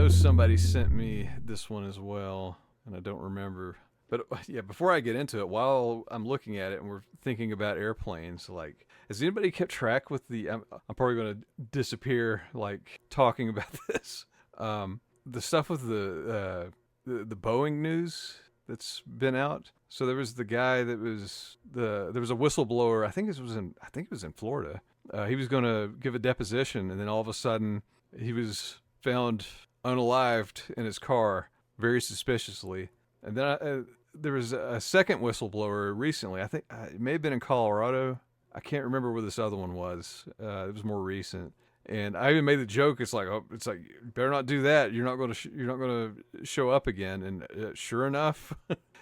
know somebody sent me this one as well, and I don't remember. But yeah, before I get into it, while I'm looking at it and we're thinking about airplanes, like, has anybody kept track with the? I'm probably going to disappear, like, talking about this. The stuff with the Boeing news that's been out. So there was the guy that was there was a whistleblower. I think it was in Florida. He was going to give a deposition, and then all of a sudden he was found unalived in his car, very suspiciously. And then there was a second whistleblower recently. I think it may have been in Colorado. I can't remember where this other one was. It was more recent. And I even made the joke. It's like, you better not do that. You're not going to show up again. And sure enough,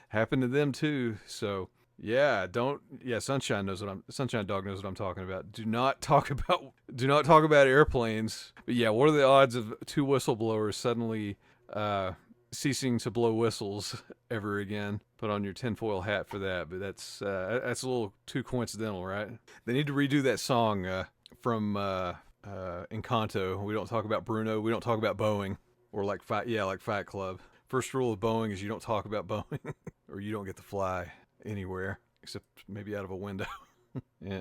happened to them too. So yeah, Sunshine Dog knows what I'm talking about. Do not talk about airplanes. But yeah, what are the odds of two whistleblowers suddenly ceasing to blow whistles ever again? Put on your tinfoil hat for that. But that's a little too coincidental, right? They need to redo that song from Encanto. We don't talk about Bruno. We don't talk about Boeing. Or like Fight Club. First rule of Boeing is you don't talk about Boeing, or you don't get to fly anywhere except maybe out of a window.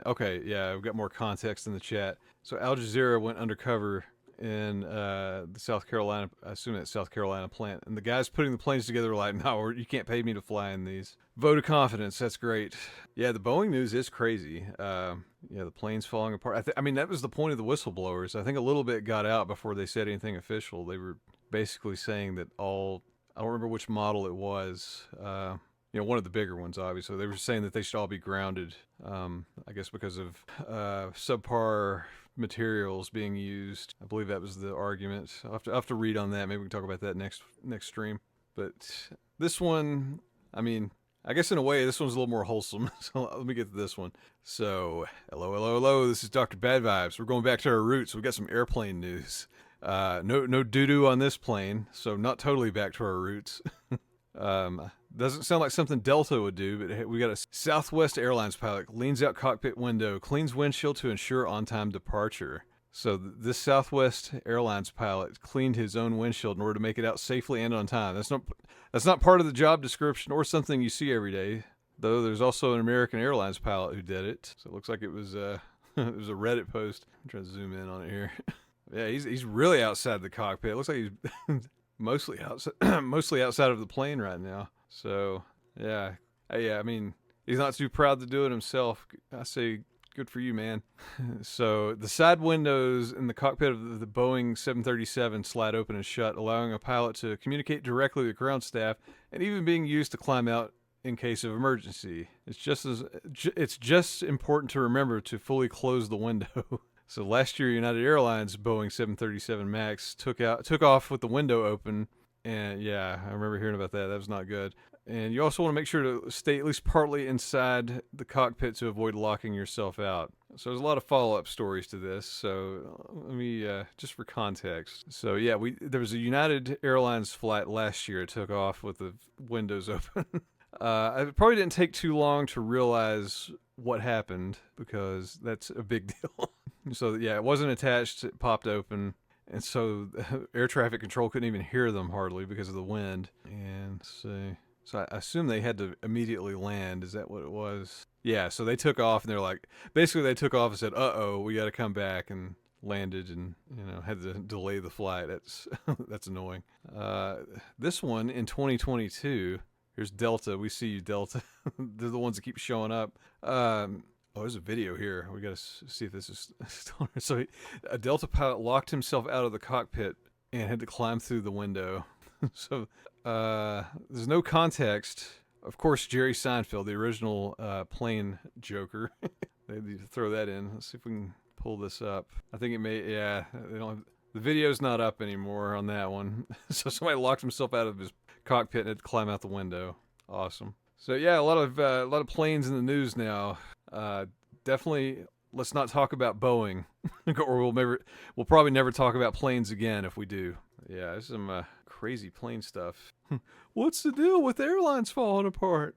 Okay, yeah, we've got more context in the chat. So Al Jazeera went undercover in the South Carolina, I assume that's South Carolina plant, and the guys putting the planes together were like, no, you can't pay me to fly in these. Vote of confidence, that's great. Yeah, the Boeing news is crazy. The planes falling apart. I mean, that was the point of the whistleblowers. I think a little bit got out before they said anything official. They were basically saying that I don't remember which model it was, one of the bigger ones, obviously. They were saying that they should all be grounded, I guess because of subpar materials being used. I believe that was the argument. I'll have to read on that. Maybe we can talk about that next stream. But this one, I mean, I guess in a way, this one's a little more wholesome. So let me get to this one. So, hello. This is Dr. Bad Vibes. We're going back to our roots. We got some airplane news. No doo-doo on this plane, so not totally back to our roots. Doesn't sound like something Delta would do, but we got a Southwest Airlines pilot leans out cockpit window, cleans windshield to ensure on-time departure. So this Southwest Airlines pilot cleaned his own windshield in order to make it out safely and on time. That's not part of the job description or something you see every day, though. There's also an American Airlines pilot who did it. So it looks like it was it was a Reddit post. I'm trying to zoom in on it here. Yeah, he's really outside the cockpit. It looks like he's mostly outside of the plane right now. So yeah, I mean, he's not too proud to do it himself. I say, good for you, man. So the side windows in the cockpit of the Boeing 737 slide open and shut, allowing a pilot to communicate directly with ground staff, and even being used to climb out in case of emergency. It's just important to remember to fully close the window. So last year, United Airlines Boeing 737 MAX took off with the window open, and yeah, I remember hearing about that. That was not good. And you also want to make sure to stay at least partly inside the cockpit to avoid locking yourself out. So there's a lot of follow-up stories to this. So let me, just for context. So yeah, there was a United Airlines flight last year. It took off with the windows open. It probably didn't take too long to realize what happened, because that's a big deal. So yeah, it wasn't attached, it popped open, and so air traffic control couldn't even hear them hardly because of the wind. And so I assume they had to immediately land. Is that what it was? Yeah, so they took off, and they took off and said, uh-oh, we got to come back, and landed and, had to delay the flight. That's annoying. This one in 2022, here's Delta. We see you, Delta. They're the ones that keep showing up. There's a video here. We got to see if this is still. So a Delta pilot locked himself out of the cockpit and had to climb through the window. So there's no context. Of course, Jerry Seinfeld, the original plane joker. They need to throw that in. Let's see if we can pull this up. I think it may. Yeah, they don't have, the video's not up anymore on that one. So somebody locked himself out of his cockpit and had to climb out the window. Awesome. So yeah, a lot of planes in the news now. Definitely, let's not talk about Boeing, or we'll probably never talk about planes again if we do. Yeah, there's some crazy plane stuff. What's the deal with airlines falling apart?